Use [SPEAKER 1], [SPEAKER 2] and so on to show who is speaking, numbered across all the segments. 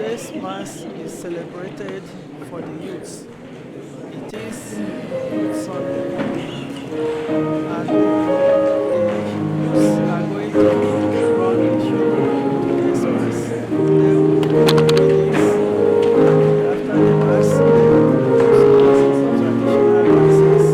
[SPEAKER 1] Today's Mass is celebrated for the youths. It is Youth Sunday, and the youths are going to run a show today's Mass. They will do readings, and after the Mass, they will do some traditional dances.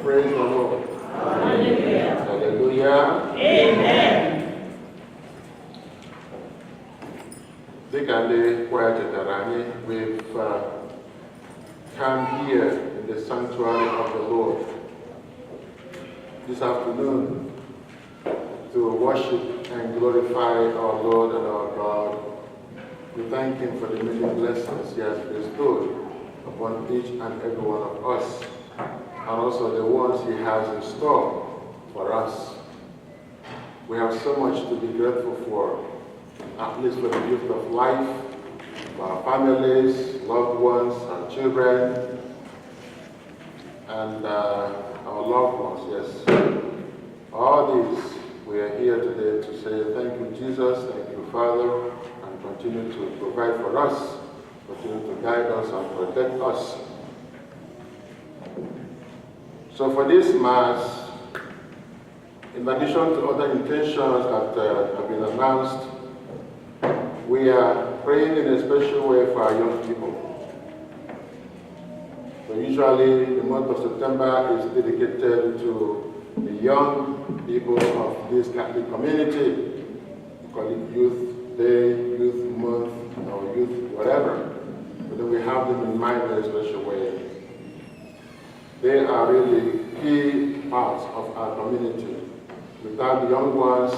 [SPEAKER 2] Praise the Lord. Hallelujah. Hallelujah. Amen. We've come here in the sanctuary of the Lord this afternoon to worship and glorify our Lord and our God. We thank Him for the many blessings He has bestowed upon each and every one of us, and also the ones He has in store for us. We have so much to be grateful for, at least for the gift of life, for our families, loved ones, our children, and our loved ones, yes. All these, we are here today to say thank you, Jesus, thank you, Father, and continue to provide for us, continue to guide us and protect us. So for this Mass, in addition to other intentions that have been announced, we are praying in a special way for our young people. So usually the month of September is dedicated to the young people of this Catholic community. We call it Youth Day, Youth Month, or Youth whatever. But then we have them in mind in a special way. They are really key parts of our community. Without the young ones,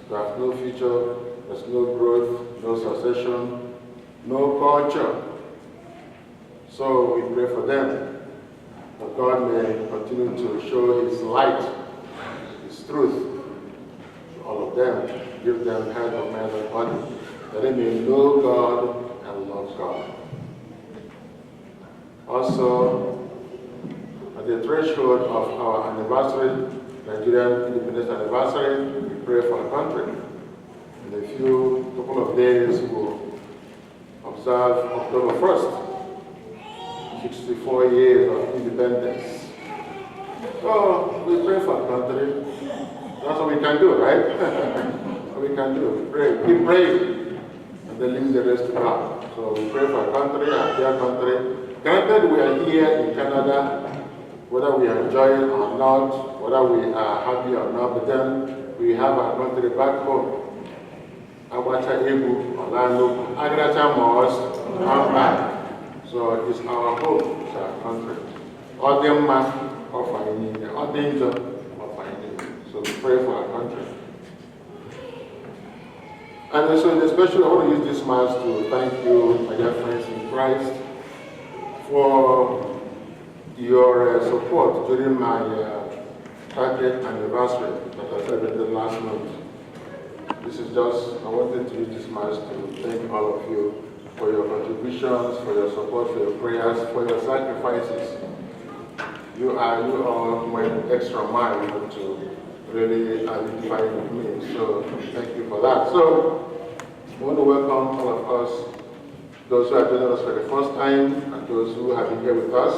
[SPEAKER 2] there's no future, there's no growth, no succession, no culture. So we pray for them, that God may continue to show His light, His truth to all of them, give them head of mind and body, that they may know God and love God. Also, at the threshold of our anniversary, Nigerian independence anniversary, we pray for our country. In a couple of days, we'll observe October 1st, 64 years of independence. So we pray for our country. That's what we can do, right? What we can do, pray, keep praying. And then leave the rest to God. So we pray for our country, our dear country. Granted, we are here in Canada, whether we enjoy it or not, whether we are happy or not, but then we have our country back home. Agbacha Igbo, Orlando, Agracha Mos, come back. So it's our home, it's our country. All the man of our need, all danger of our need. So we pray for our country. And so especially I want to use this mass to thank you, my dear friends in Christ, for your support during my 30th anniversary that I celebrated last month. This is just, I wanted to use this mass to thank all of you for your contributions, for your support, for your prayers, for your sacrifices. You all went extra mile to really identify with me, so thank you for that. So, I want to welcome all of us, those who are joining us for the first time, and those who have been here with us.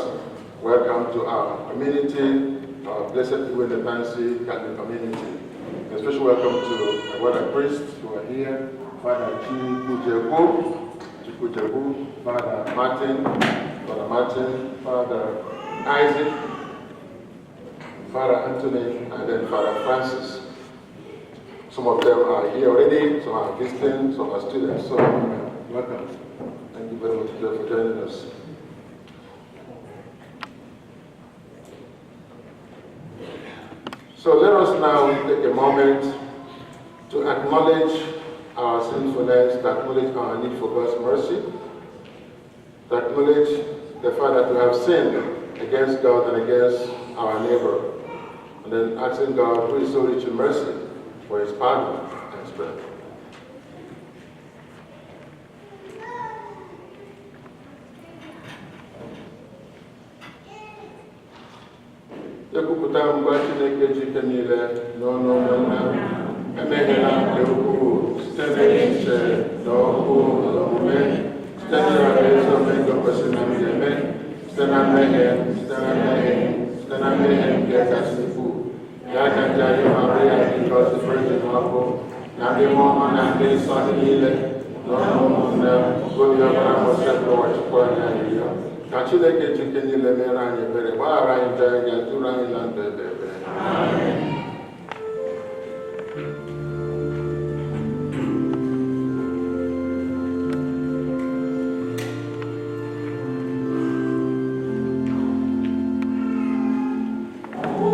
[SPEAKER 2] Welcome to our community, our Blessed Igbo Catholic community. A special welcome to my brother priests who are here, Father Chikujebu, Father Martin, Father Isaac, Father Anthony, and then Father Francis. Some of them are here already, some are visiting, some are students. So, welcome. Thank you very much for joining us. So let us now take a moment to acknowledge our sinfulness, to acknowledge our need for God's mercy, to acknowledge the fact that we have sinned against God and against our neighbor, and then asking God, who is so rich in mercy, for his pardon and strength. Ekwupụta mgbe Chineke jike niile n'ọnụ ụmụnna emeghela nke ukwuu site n'echiche na okwu na omume site n'ịrara ezi omume nke kwesịrị na ga-eme site na mmehie nke kasị ukwuu ya ka ndị anyị marụ ya dịka ọ sifere dị n'ọkụ na ndị mmụọ na ndị nsọ niile n'ọnụ ụmụnna obi ọbara mbọsị ụwa Chukwu anyị arịrịọ ka Chineke jike niile mere anyị ebere gbaghara anyị njọ anyị ga-atụrụ anyị na ndụ ebe ebere.
[SPEAKER 3] Oh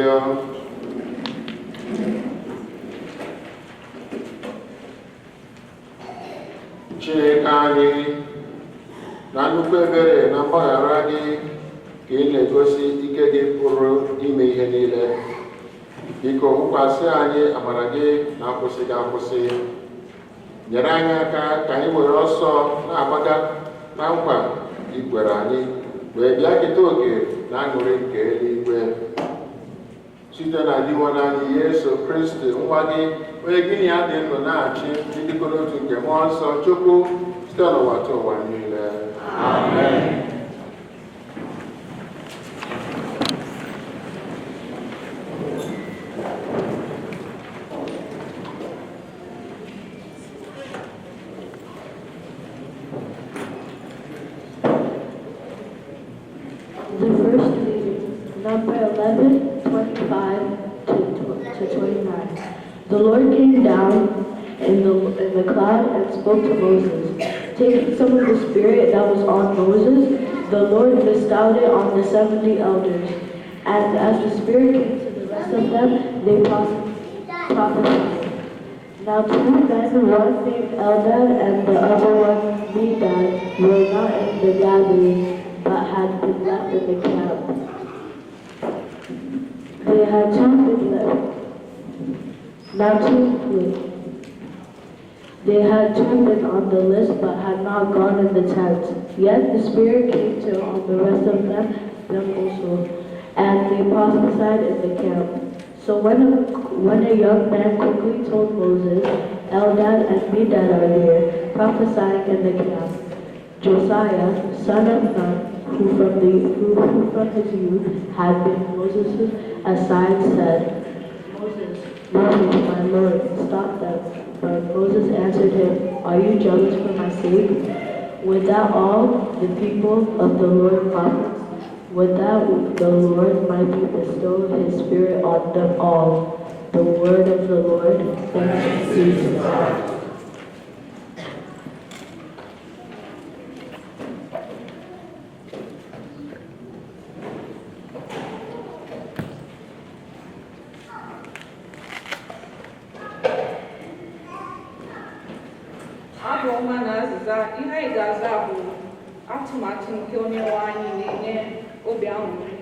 [SPEAKER 2] arịrịọ. Chineke anyị, na nnukwu ebere na mgbaghara gị ka ị na-egosi ike gị pụrụ ime ihe niile. Biko wụkwasị anyị amara gị na-akwụsịghị akwụsị. Nyere anyị aka ka anyị were ọsọ na-agbaga na nkwa i kwere anyị, wee bịa keta oke na aṅụrị nke eluigwe. Site na diwana anyị Yesu Kristi, nwa gị, onye gịnị ya dị ndụ na-achị ndị dịkọ n'otu nke mmụọ nsọ Chukwu, site n'ụwa ta ụwa niile. Amen.
[SPEAKER 3] The first reading, number 11, 25 to 29. The Lord came down in the cloud and spoke to Moses. Taking some of the Spirit that was on Moses, the Lord bestowed it on the 70 elders. And as the Spirit came to the rest of them, they prophesied. Now 2 men, one named Eldad and the other one Medad, were not in the gathering, but had been left in the camp. They had been left. They had been on the list, but had not gone in the tent. Yet the Spirit came to on the rest of them also, and they prophesied in the camp. So when a young man quickly told Moses, Eldad and Medad are here, prophesying in the camp. Josiah, son of Nun, who from his youth had been Moses' aside, said, Moses, my Lord, stop them. But Moses answered him, are you jealous for my sake? Would that all the people of the Lord prophets? Would that the Lord might bestow his Spirit on them all. The word of the Lord. Thanks be to God.
[SPEAKER 4] Abụ ọma na azịza ihe anyị ga-aza bụ atụmatụ nke Onyenwe anyị na-enye obi aṅụrị.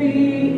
[SPEAKER 3] Be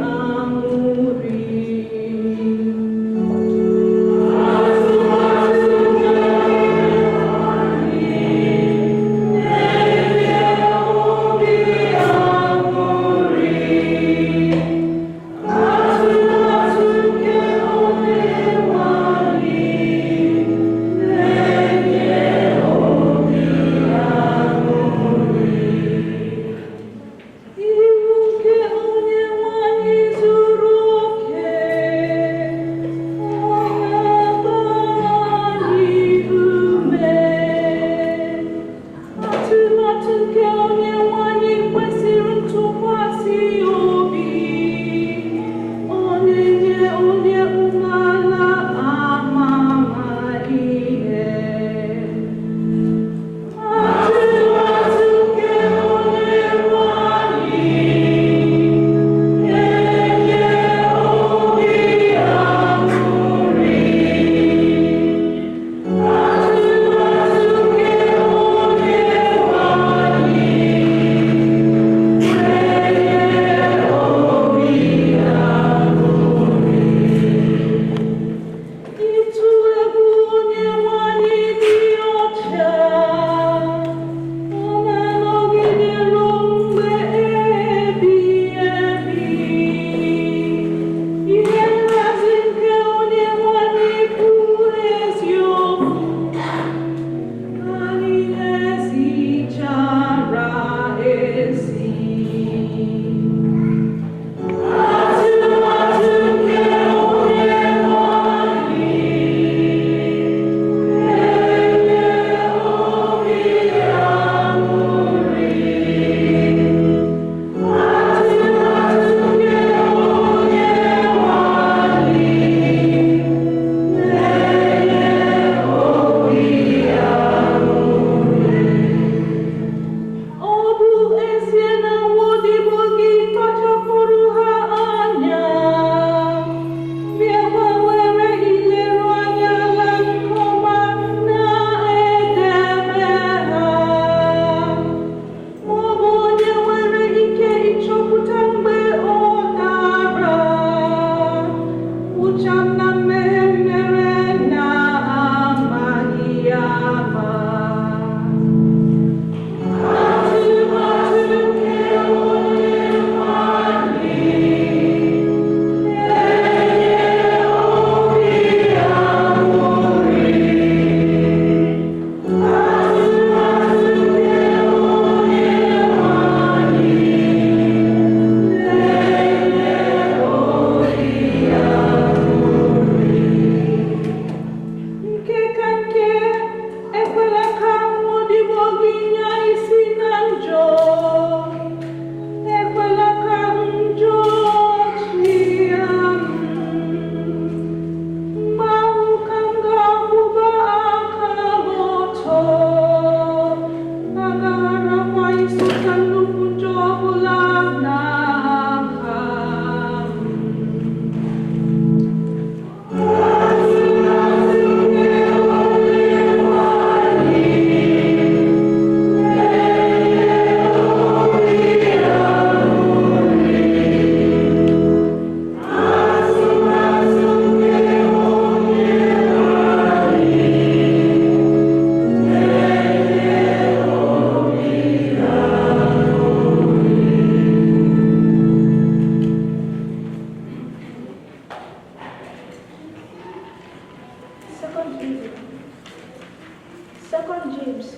[SPEAKER 3] Second reading. Second James.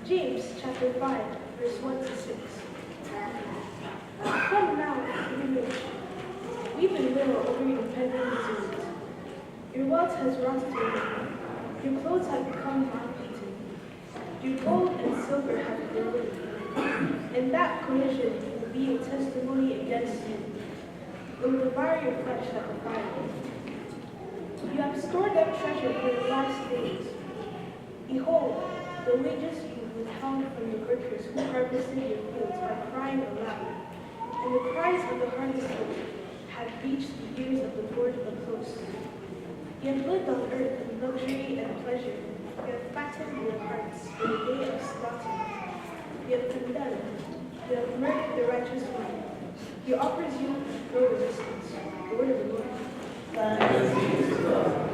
[SPEAKER 3] James chapter 5, verse 1 to 6. Come now, you rich, weep and wail over your dependent diseases. Your wealth has rotted away. Your clothes have become moth-eaten. Your gold and silver have corroded. And that corrosion will be a testimony against you. It will devour your flesh like a fire. You have stored up treasure for the last days. Behold, the wages you withheld from the workers who harvested your fields are crying aloud, and the cries of the harvesters have reached the ears of the Lord of hosts. You have lived on earth in luxury and pleasure. You have fattened your hearts for the day of slaughter. You have condemned. You have murdered the righteous one. He offers you no resistance. The word of the Lord. Thanks be to God.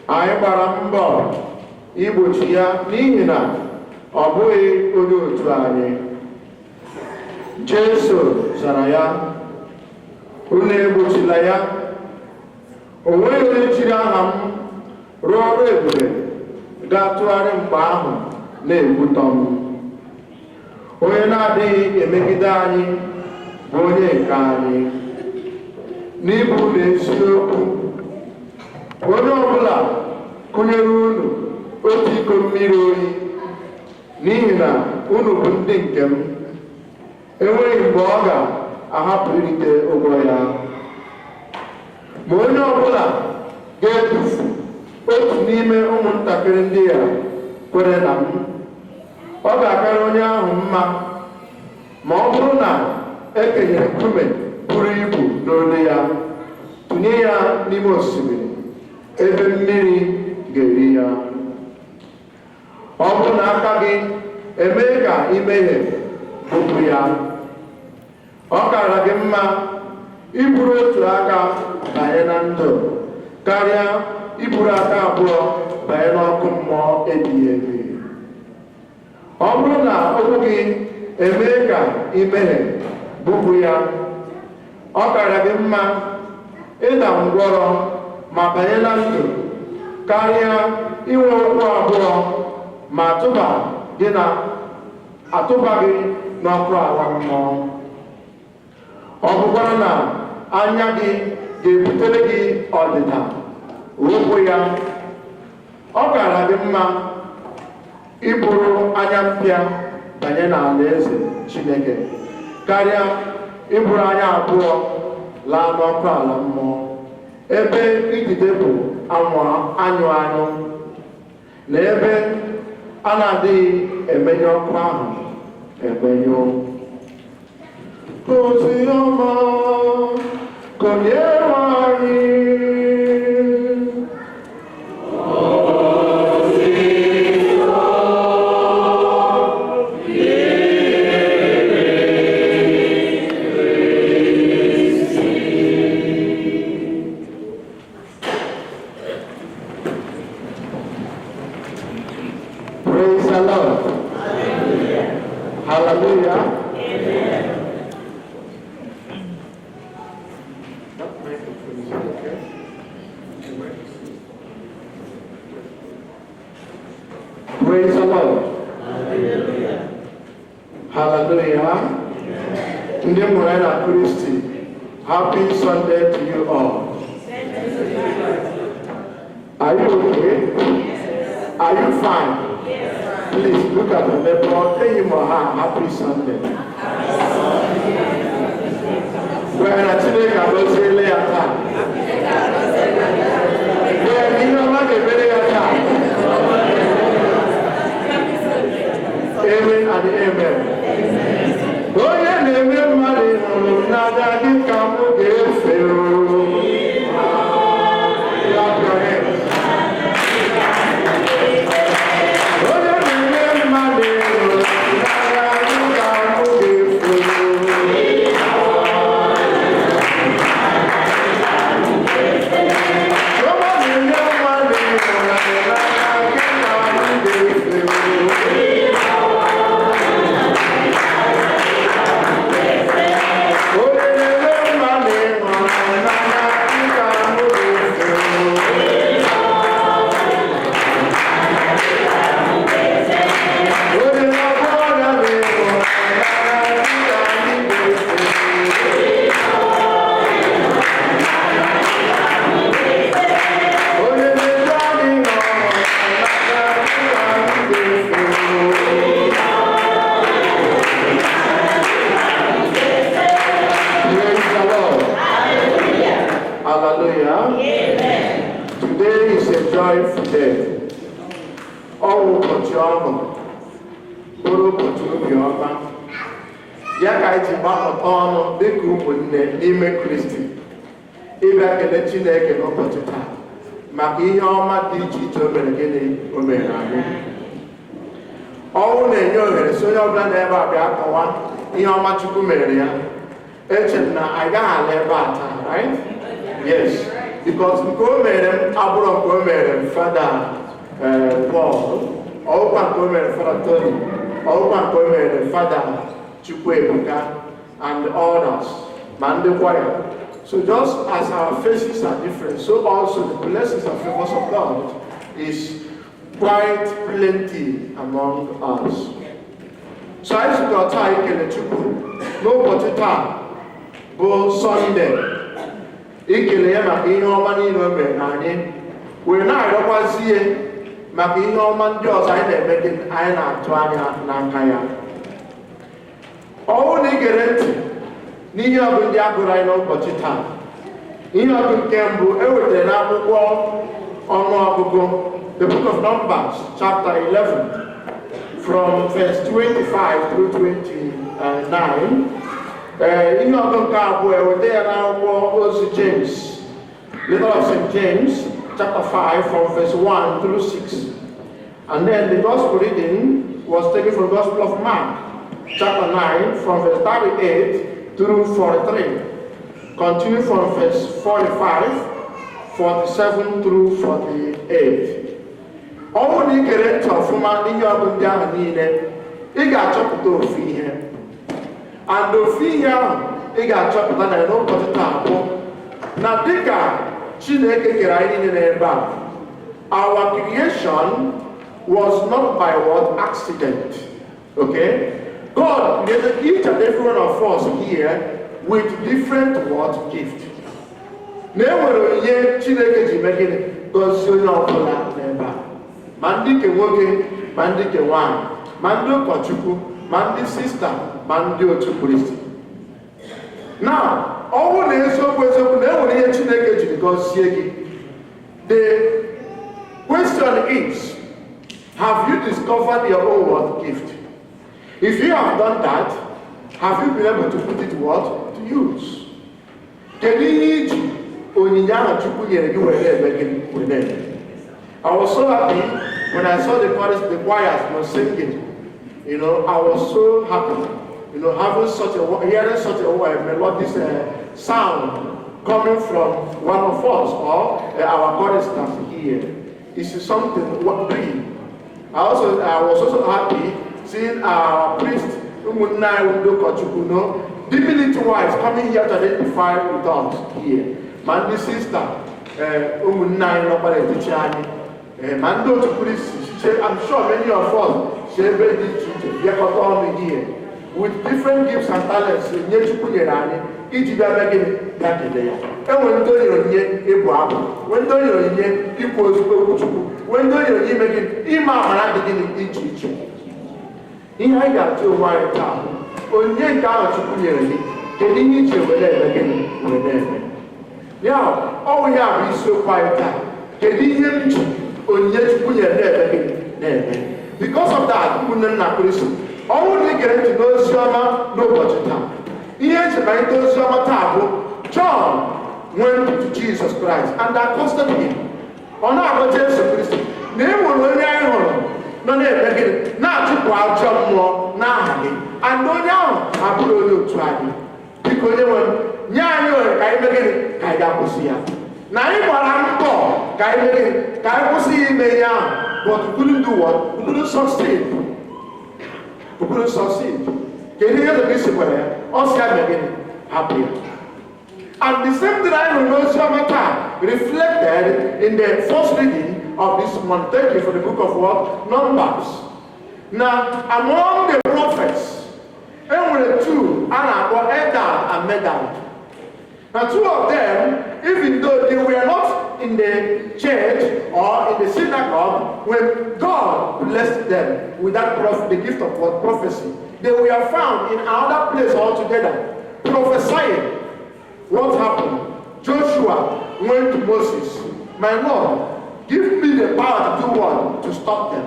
[SPEAKER 2] Anyị gbara mbọ igbochi ya n'ihi na ọ bụghị onye otu anyị. Jesu zara ya, unu egbochila ya. O nweghị onye jiri aha m rụọ ọrụ ebube ga-atụgharị mgbe ahụ na-ekwutọ m. Onye na-adịghị emegide anyị bụ onye nke anyị. N'ịbụ n'eziokwu, onye ọbụla kụnyere unu otu iko mmiri oyi n'ihi na unu bụ ndị nke m, enweghị mgbe ọ ga-ahapụ irite ụgwọ ya. Ma onye ọbụla ga-edufu otu n'ime ụmụntakịrị ndị ya kwere na m, ọ ga-akarị onye ahụ mma ma ọ bụrụ na ekenyere nkume buru ibu n'olu ya, tụnye ya n'ime osimiri ebe mmiri ga-eri ya. Ọ bụrụ na aka gị emee ka imehie bupụ ya, ọ kara gị mma iburu otu aka banye na ndụ karịa iburu aka abụọ banye n'ọkụ mmụọ ebighị ebi. Ọ bụrụ na okwu gị emee ka imehie bupụ ya, ọ kara gị mma ịda ngwọrọ ma banye na ndụ karịa inwe okwu abụọ ma atụba gị n'ọkụ ala mmụọ. Ọ bụkwara na anya gị ga-ebutere gị ọdịda okwu ya, ọ gara gị mma iburu anya mpịa banye n'ala eze Chineke karịa iburu anya abụọ laa n'ọkụ ala mmụọ ebe idide bụ anyụ na ebe a na-adịghị emenye ọkụ ahụ emenyo. Ozioma konyewani. Praise the Lord. Hallelujah. Praise the Lord. Hallelujah. Ndị mụrụ na Kristi, happy Sunday to you all. Are you okay? Are you fine? Please look at the neighbor, tell him or her happy Sunday. We're in a today can go say lay attack. We're in a man a very attack. Amen and amen. Oh yeah, amen, money, nada can come against you. Clap your hands. N'ime Kristi ịbịa kele Chineke n'ụbọchị taa maka ihe ọma dị iche iche o mere gịnị o mere anyị. Ọnwụ na-enye ohere si onye ọbụla n'ebe a bịa kọwa ihe ọma Chukwu mere ya. Eche m na anyị gaghị ala ebe a taa, right? Yes, because nke o mere m abụrụ nke o mere m Fada Paul, ọwụkwa nke o mere Fada Tony, ọwụkwa nke o mere Fada Chukwuebuka and others. Choir. So just as our faces are different, so also the blessings and favors of God is quite plenty among us. So I should go to Chukwu n'ụbọchị taa bụ Sunday. Ikele ya maka ihe ọma niile o mere anyị. Wee na-arịọkwazie maka ihe ọma ndị ọzọ anyị na-eme gị anyị na-atụ anya n'aka ya. Ọwụ na igere ntị n'ihe ọ bụ ndị a gụrụ anyị n'ụbọchị taa. Ihe ọ bụ nke mbụ ewetara n'akwụkwọ ọnụọgụgụ, the book of Numbers, chapter 11, from verse 25 through 29. Ihe ọgụ nke abụọ eweta ya n'akwụkwọ ozi James, letter of St. James, chapter 5, from verse 1 through 6. And then the gospel reading was taken from the Gospel of Mark, chapter 9, from verse 38 through 43. Continue from verse 45, 47 through 48. Ọnwụ na ikere ntị ọfụma n'ihe ọgụ ndị ahụ niile, ị ga-achọpụta ofu ihe. And ofu ihe ahụ ị ga-achọpụta na n'ụbọchị taa bụ na dịka Chineke kere anyị niile n'ebe a, our creation was not by what accident. Okay? God created each and every one of us here with different what gift. Na-enwere ihe Chineke ji mee gịnị gọzie onye ọbụla n'ebe a. Ma ndị nke nwoke, ma ndị nke nwanyị, ma ndị ụkọchukwu, ma ndị sista, ma ndị otu Kristi. Now, ọ bụrụ na eziokwu na enwere ihe Chineke jiri gọzie gị, the question is, have you discovered your own what gift? If you have done that, have you been able to put it what? To use. I was so happy when I saw the choirs were singing. You know, I was so happy. You know, hearing such a melodious sound coming from one of us or our choristers here. This is something what breathe. I was also happy seeing our priest divinity-wise coming here to identify with us here. My sister, I'm sure many of us share very here with different gifts and talents. Each of them again that day. And when do you when do you equals when do you again Imam each. In I got to my town. On ye down to Punyeri, getting each over there again with them. Now, all we have is so quiet time. Getting him on yet Punyeri again. Because of that, we will not listen. Only get to know Shama, no budget time. John went to Jesus Christ and accosted him. On our Jesus Christ, name will learn no name not to go out John more now. And no now, I put on you try because they were Nyanyo, Kaidapusia. Now, if I'm poor, Kaidapusi may young, but we couldn't do what? We couldn't succeed. We couldn't succeed. Can you hear the music where also again happier? And the same thing I know reflected in the first reading of this month. Thank you for the book of what? Numbers. Now, among the prophets, there were two, Anna or Edan and Medan. Now, two of them, even though they were not in the church or in the synagogue, when God blessed them with that the gift of what? Prophecy. They were found in another place altogether, prophesying. What happened? Joshua went to Moses, my Lord, give me the power to do what? To stop them.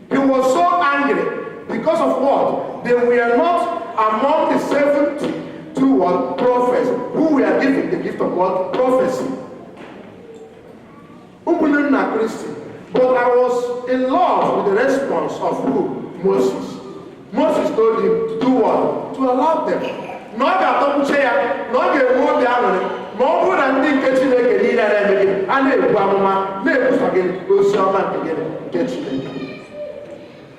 [SPEAKER 2] He was so angry because of what? They were not among the 72 what? Prophets who were given the gift of what? Prophecy. But I was in love with the response of who? Moses. Moses told him to do what? To allow them. Not that don't say, not get more down on it. More than think catching and they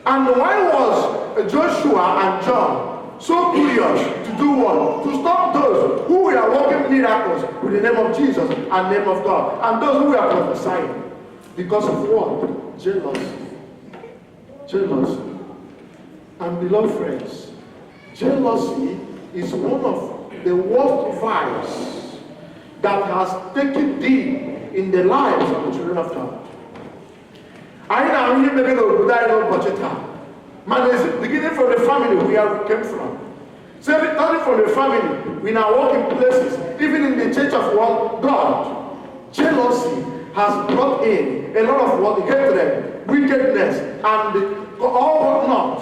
[SPEAKER 2] and why was Joshua and John so curious to do what? To stop those who were working miracles with the name of Jesus and name of God, and those who were prophesying. Because of what? Jealousy. Jealousy. And beloved friends, jealousy is one of the worst vices that has taken deep in the lives of the children of God. I now hear maybe no budget. Man, is beginning from the family where we came from. So starting from the family, we now walk in places, even in the church of what? God. Jealousy has brought in a lot of what? Hatred, wickedness, and all whatnot.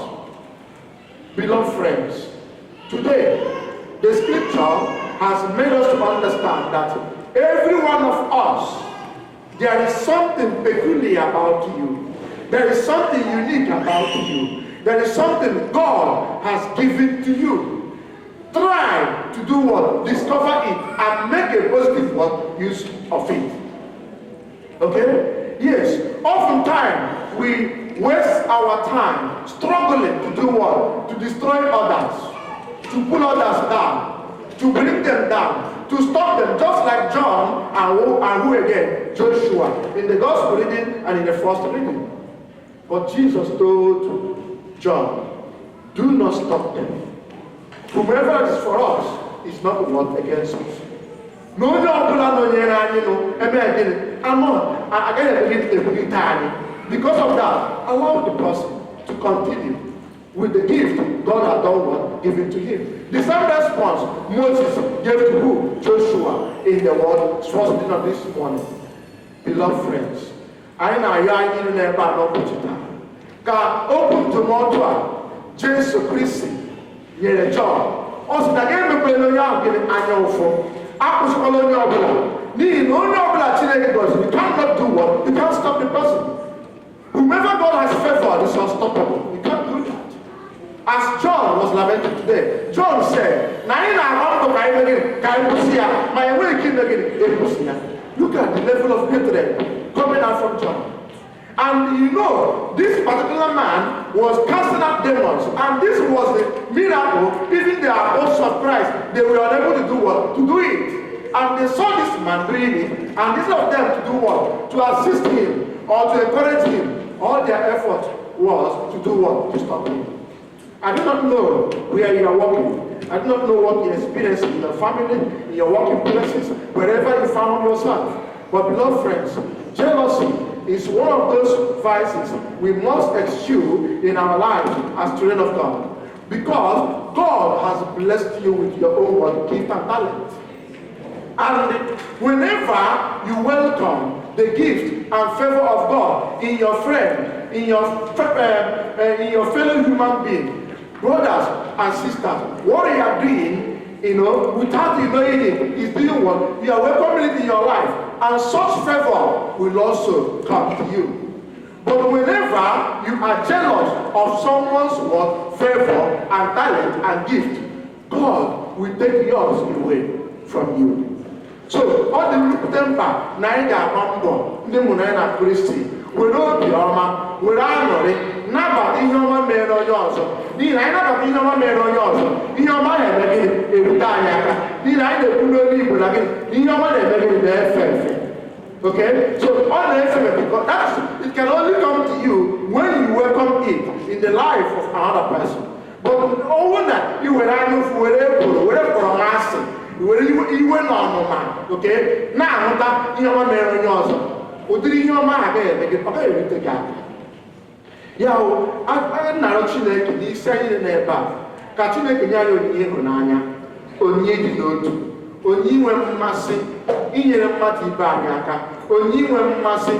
[SPEAKER 2] Beloved friends, today, the scripture has made us to understand that every one of us, there is something peculiar about you. There is something unique about you. There is something God has given to you. Try to do what? Discover it and make a positive what? Use of it. Okay? Yes. Oftentimes, we waste our time struggling to do what? To destroy others. To pull others down. To bring them down. To stop them, just like John and who again? Joshua, in the gospel reading and in the first reading. But Jesus told John, do not stop them. Whomever is for us is not what against us. No, because of that, allow the person to continue with the gift God had done what given to him. The same response Moses gave to who? Joshua in the word first thing of this morning. Beloved friends, I know you are in the God open to more Jesu Kristi nyere John ọ sị na ga-emekwela onye ahụ gịnị anya ụfụ akwụsịkwala onye ọbụla n'ihi na onye ọbụla Chineke gọziri, you cannot do what? You can't stop the person. Whomever God has favored is unstoppable. You can't do that. As John was lamenting today, John said, na anyị na-agba mbọ ka anyị megide ka anyị kwụsị ya ma enweghị ike imegide ekwụsị ya. Look at the level of hatred coming out from John. And you know, this particular man was casting out demons, and this was the miracle. Even the apostles of Christ, they were unable to do what? To do it. And they saw this man doing it, and instead of them to do what? To assist him or to encourage him, all their effort was to do what? To stop him. I do not know where you are working. I do not know what you experience in your family, in your working places, wherever you found yourself. But beloved friends, jealousy is one of those vices we must eschew in our lives as children of God. Because God has blessed you with your own gift and talent. And whenever you welcome the gift and favor of God in your friend, in your fellow human being, brothers and sisters, what you are doing, without you knowing it, is doing what? You are welcoming it in your life, and such favor will also come to you. But whenever you are jealous of someone's favor and talent and gift, God will take yours away from you. So, all the temper, na anyị ga-agba mbọ ndị mụ na ya na Kristi were obi ọma, were aṅụrị, nabata ihe ọma mere onye ọzọ. N'ihi na anyị nabata ihe ọma mere onye ọzọ, ihe ọma na-eme gịnị erute anyị aka. N'ihi na anyị na-ekwu n'olu Igbo na gịnị ihe ọma na-eme gịnị na-efe efe. Okay? So all the effort, because it can only come to you when you welcome it in the life of another person. But when you were iwe na ọnụma, okay? Na-ahụta ihe ọma mere onye ọzọ, ụdịrị ihe ọma agaghị eme gị, ọ gaghị erute gị aka. Ya hụ, a na-arịọ Chineke n'isi anyị n'ebe a, ka Chineke nye anyị onyinye ịhụnanya, onyinye dị n'otu, onyinye inwe mmasị inyere mmadụ ibe anyị aka, onyinye inwe mmasị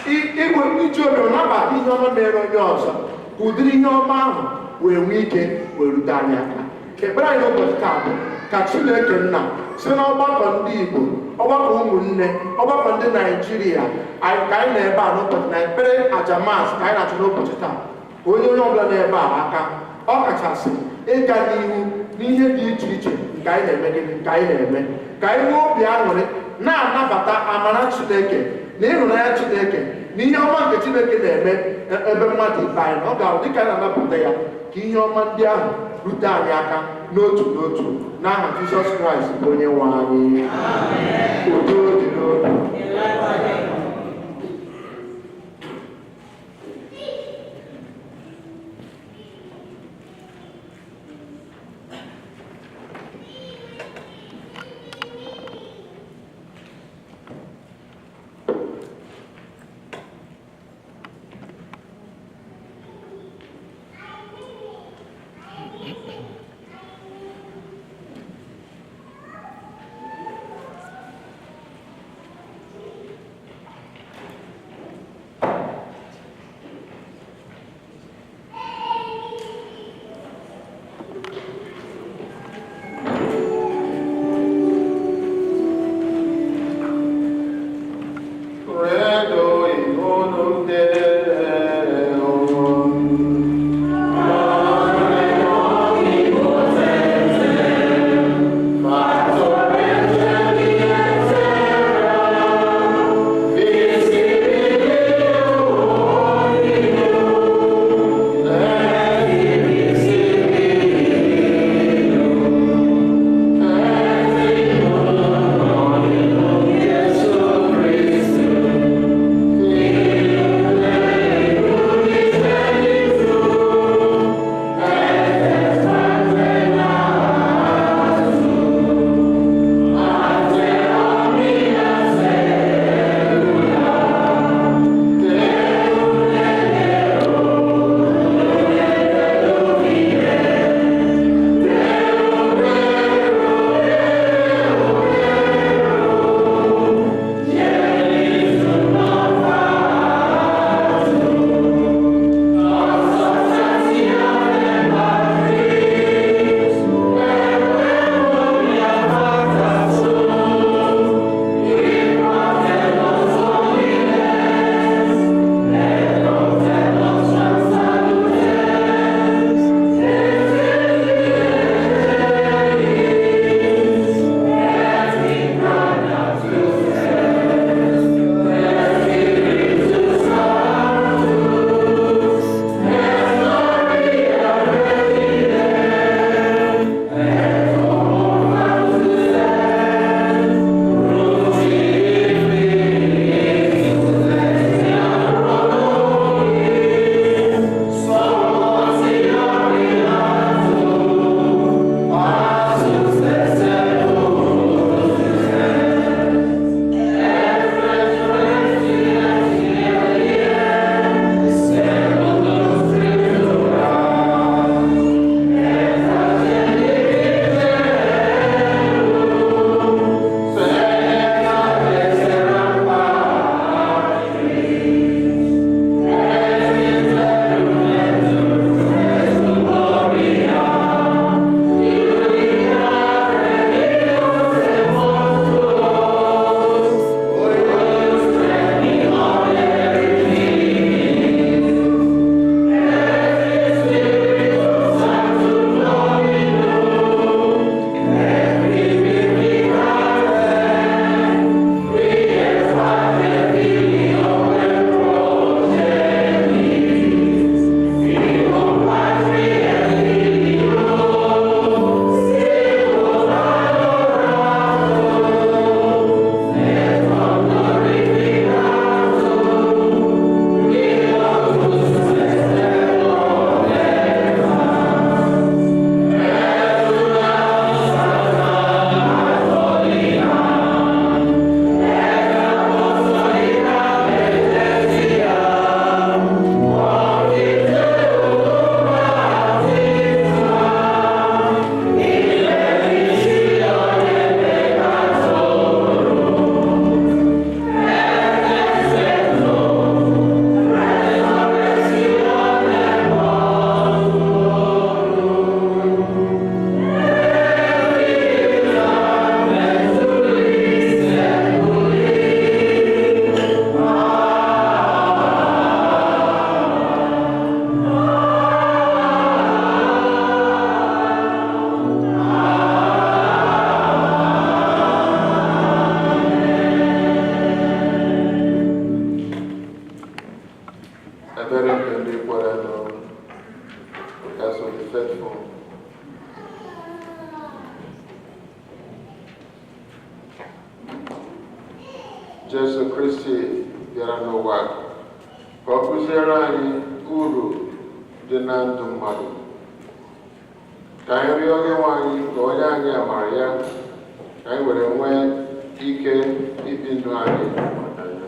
[SPEAKER 2] iji obi nabata ihe ọma mere onye ọzọ, ka ụdịrị ihe ọma ahụ wee nwee ike wee rute anyị aka. Ekpere anyị n'ụbọchị taa bụ ka Chineke nna si n'ọgbakọ ndị Igbo, ọgbakọ ụmụnne, ọgbakọ ndị Naijiria, ka anyị na-ebe a n'ụbọchị na ekpere ajamas ka anyị na-achọ n'ụbọchị taa, onye ọbụla na-ebe a aka, ọ kachasị ịga n'ihu n'ihe dị iche iche nke anyị na-eme gịnị nke anyị na-eme, ka anyị nwee obi aṅụrị na-anabata amara Chineke na ịhụnanya Chineke na ihe ọma nke Chineke na-eme ebe mmadụ ibe anyị, na ọ ga-ahụ dịka anyị na-anabata ya, ka ihe ọma ndị ahụ rute anyị aka n'otu n'otu n'aha Jizọs Kraịst bụ onye nwe anyị. Udo dị n'obi. ebere nke ndị kwere nụ as of the faithful. Jesu Kristi bịara n'ụwa ka ọ kụziere anyị uru dị na ndụ mmadụ. Ka anyị rịọ Onyenwe anyị ka onye anyị amara ya, ka anyị were nwee ike ibi ndụ anyị maka ya.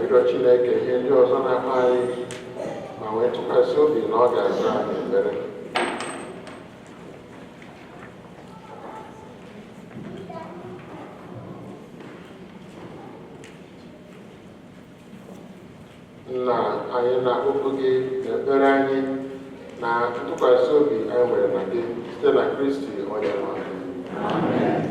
[SPEAKER 2] Ịrịọ Chineke ihe ndị ọzọ na-akpa anyị ma wee tụkwasị obi na ọ ga-aza anyị ekpere. Nna anyị na okwu gị na ekpere anyị na ntụkwasị obi anyị nwere na gị site na Kristi onye nwe anyị. Amen.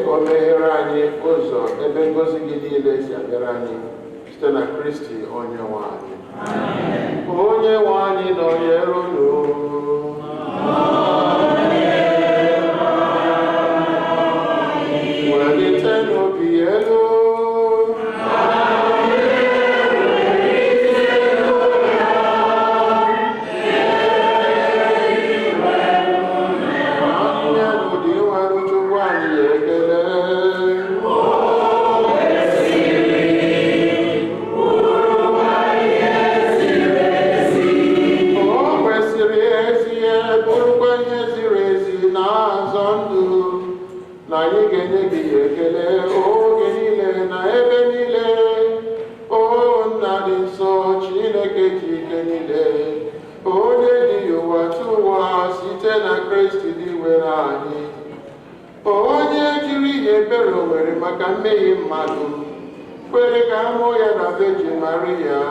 [SPEAKER 2] ka o meghere anyị ụzọ ebe ngozi gị niile si abịara anyị site na Kristi onye nwe anyị. Onye nwe anyị nọnyere unu. Welitenụ obi elu. Na anyị ga-enye gị ekele oge niile na ebe niile. O nna dị nsọ, Chineke ji ike niile, onye dị ụwa tụwa site na Kristi dị were anyị, onye jiri ihe ebere o nwere maka mmehie mmadụ kwere ka a mụọ ya na Virgin Maria.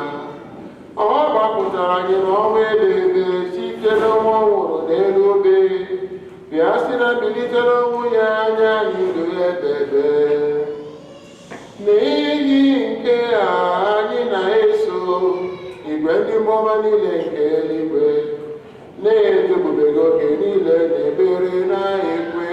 [SPEAKER 2] Ọ gbapụtara anyị n'ọnwa ebe site n'ọnwa ọ nwụrụ n'elu obe, bịa si na mbilite n'ọnwụ ya anya anyị ndụ ya ebe. N'ihi nke a anyị na-eso igwe ndị mmụọ niile nke eluigwe na-etobubeghị oge niile na ekpere na ekwe.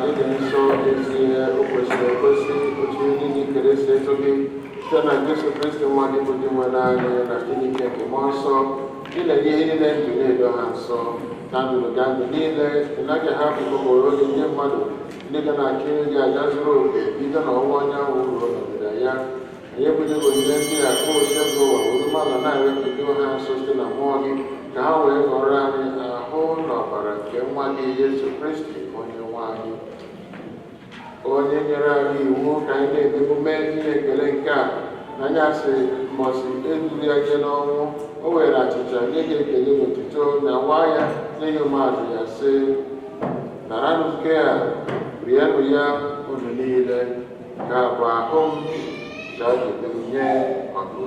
[SPEAKER 2] ịdị nsọ ezie o kwesịrị ekwesị otu ndị n'ikere si eto gị site na Jesu Kristi nwa gị bụ dị nwere anyị na Chineke nke mmụọ nsọ ịlenye ihe niile ndụ na-edo ha nsọ na ndụrụ ga ndụ niile ị naghị ahapụ okpokoro oge ndị mmadụ ndị ga na-achụ gị aja zuru oke bido n'ọwụwa anyanwụ ruo n'ọdịda ya anyị ebunyego onyinye ndị a kpọ ose bụ ụwa wuru mmadụ na-ewepụdo ha nso site na mmụọ gị ka ha wee ghọrọ anyị ahụ na ọbara nke nwa gị Jesu Kristi onye nwe anyị onye nyere anyị iwu ka anyị na-eme emume ihe ekele nke a na anyasị mbọsị eduru ya gị n'ọnwụ o were achịcha nye gị ekele n'otuto na nwa ya nye mmadụ ya sị naranụ nke a rienụ ya unu niile ka bụ ahụ m ka a ga-edenye ọgụ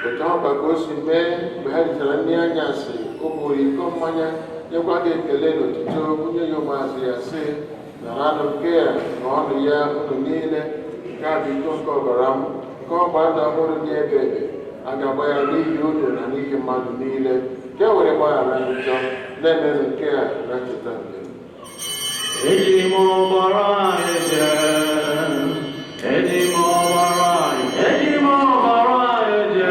[SPEAKER 2] otu ahụkwa ka o si mee mgbe ha richara nri anyasị o buru iko mmanya nyekwa gị ekele n'otuto bunye ya ụmụazụ ya sị na anụ nke a na ọnụ ya unu niile nke a bụ iko nke ọbara m nke ọgba ndụ ọhụrụ dị ebe ebe a ga-agba ya n'ihi unu na n'ihi mmadụ niile nke were gbaghara njọ na-emenụ nke a na ncheta nke
[SPEAKER 5] eji m ọbara anyị jee eji m ọbara anyị eji m ọbara anyị jee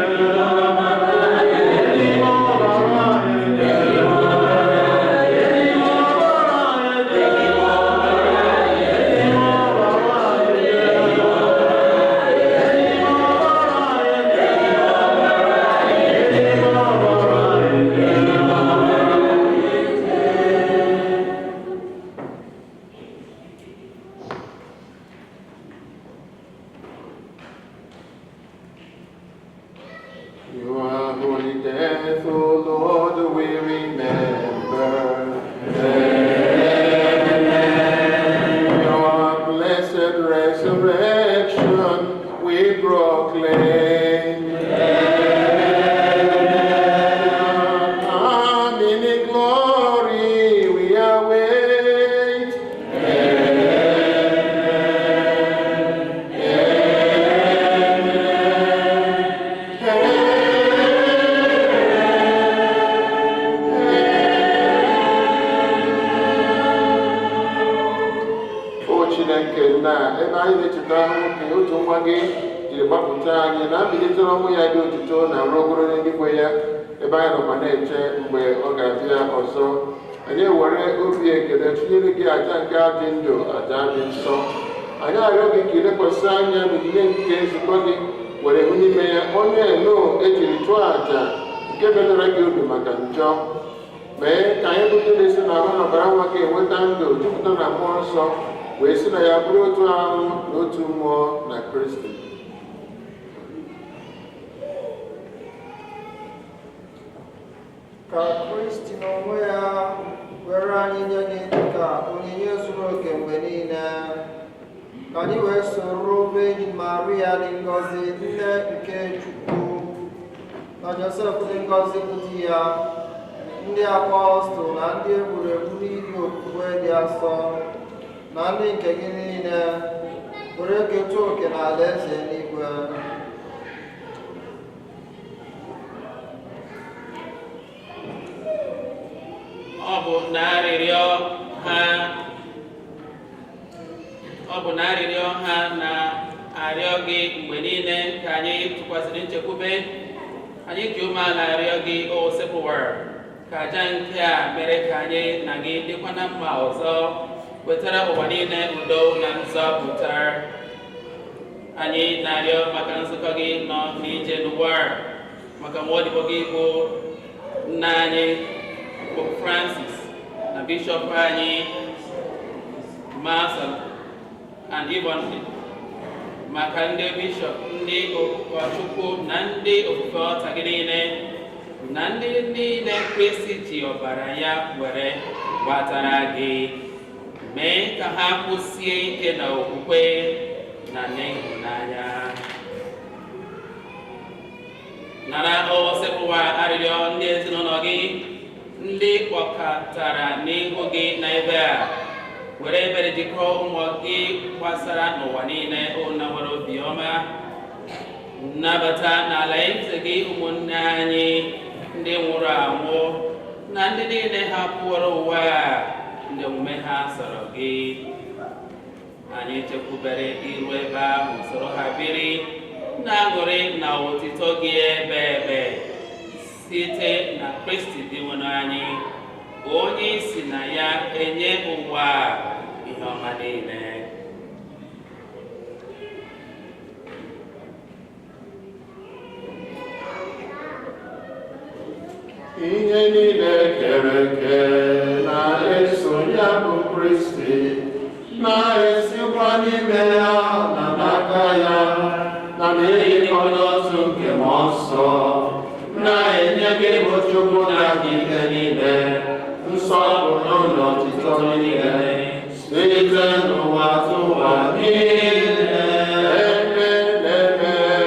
[SPEAKER 5] eji m ọbara anyị jee
[SPEAKER 2] ihe niile kere eke na-eso ya bụ Kristi na-esikwa n'ime ya na n'aka ya na na-eyikọ n'otu nke mmụọ nsọ na-enye gị bụ Chukwu na ike niile nsọpụrụ na ọtụtụ niile site n'ụwa tụwa niile. Amen.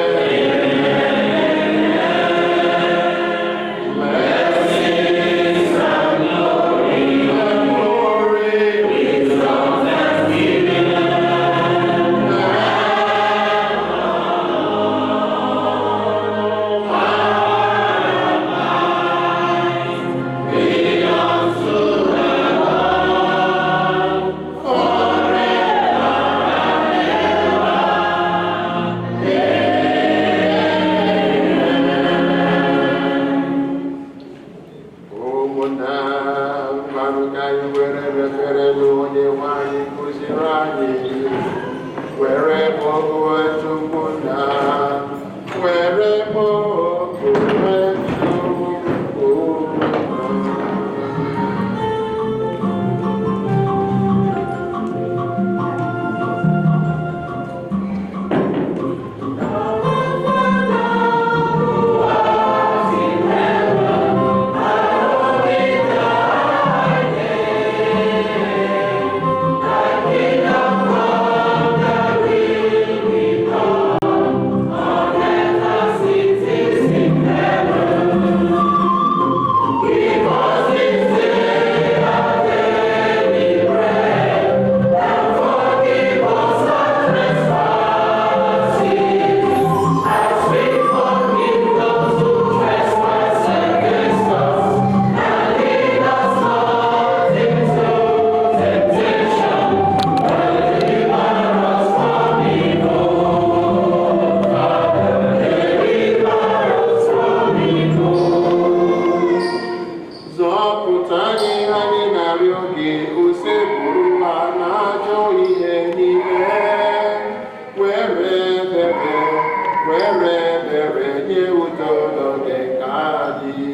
[SPEAKER 2] ebere nye udo n'oge nke anyị.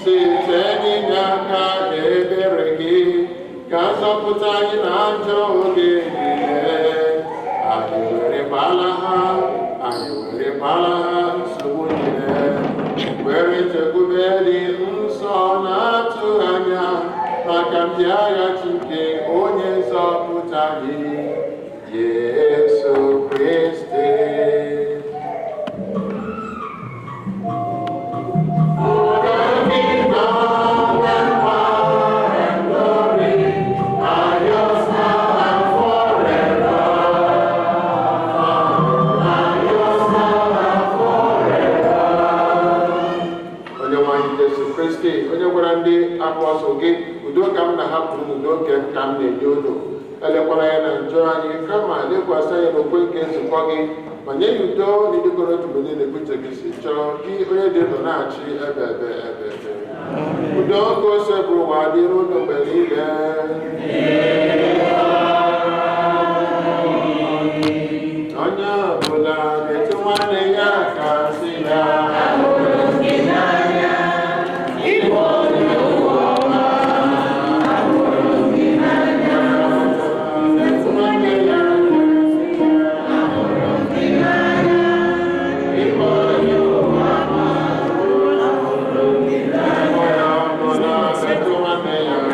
[SPEAKER 2] Site n'inye aka na ebere gị ka nzọpụta anyị na njọ oge niile. Anyị were gbalaha nsogbu niile, were nchekwube dị nsọ na-atụ anya maka mbịaghachi nke onye nzọpụta anyị, Yesu Kristi. Onye gwara ndị apọstụl gị, udo ka m na-ahapụrụ n'udo nke m ka m na-enye unu, elekwara ya na njọ anyị, kama lekwasị anya n'okwe nke nzukọ gị, ma nye ya udo na idekọrọ otu mgbe niile uche gị si chọọ, gị onye dị ndụ na-achị ebe. Udo nke ose bụ ụwa dịrị unu mgbe niile. Onye ọbụla na-etu nwanne ya aka sị ya,
[SPEAKER 5] Amen.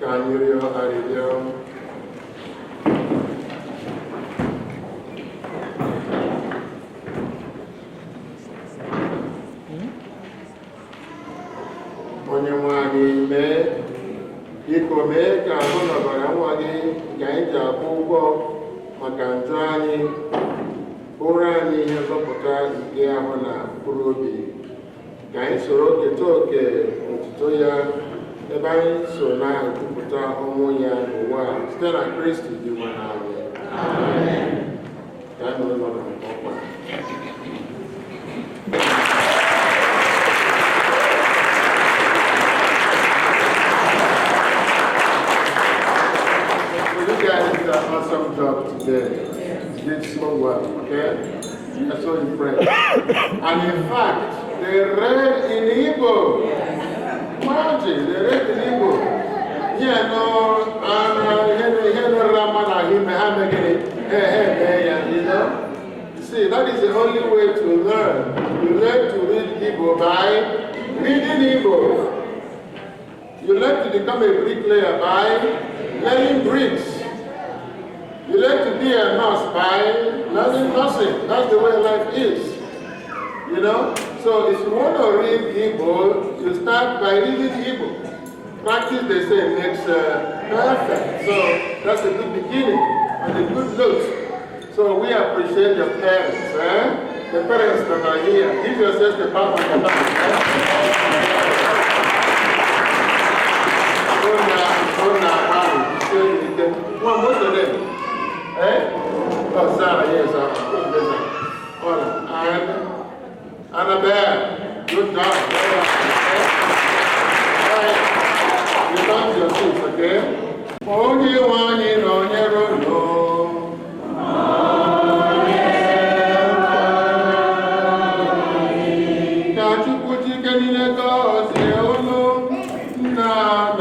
[SPEAKER 2] Ka anyị rịọ arịrịọ. Onye nwe anyị biko mee ka ahụ na ọbara nwa gị nke anyị ji akwụ ụgwọ maka njọ anyị bụrụ anyị ihe nzọpụta nke ahụ na mkpụrụ obi, ka anyị soro keta oke otuto ya ebe anyị so na-ekwupụta ọnwụ ya n'ụwa site na Kristi dị nwa anyị. Ka anyị nọrọ n'ọnọdụ nke ọkwa. You guys did an awesome job today. You did so well, okay? I'm so impressed. And in fact, they read in Igbo. Imagine, they read in Igbo. Yeah, no, you know? See, that is the only way to learn. You learn to read Igbo by reading Igbo. You learn to become a bricklayer by learning bricks. You learn to be a nurse by learning nursing. That's the way life is. You know? So if you want to read Igbo, you start by reading Igbo. Practice, they say, makes perfect. So that's a good beginning and a good note. So we appreciate your parents. The parents that are here. Give yourselves the power of the most of them. Oh, Sarah, yes, Hola. And Annabelle, good job. You come to your seats, okay? Only one in on your own. Can't you put your candy in a gauze? Na,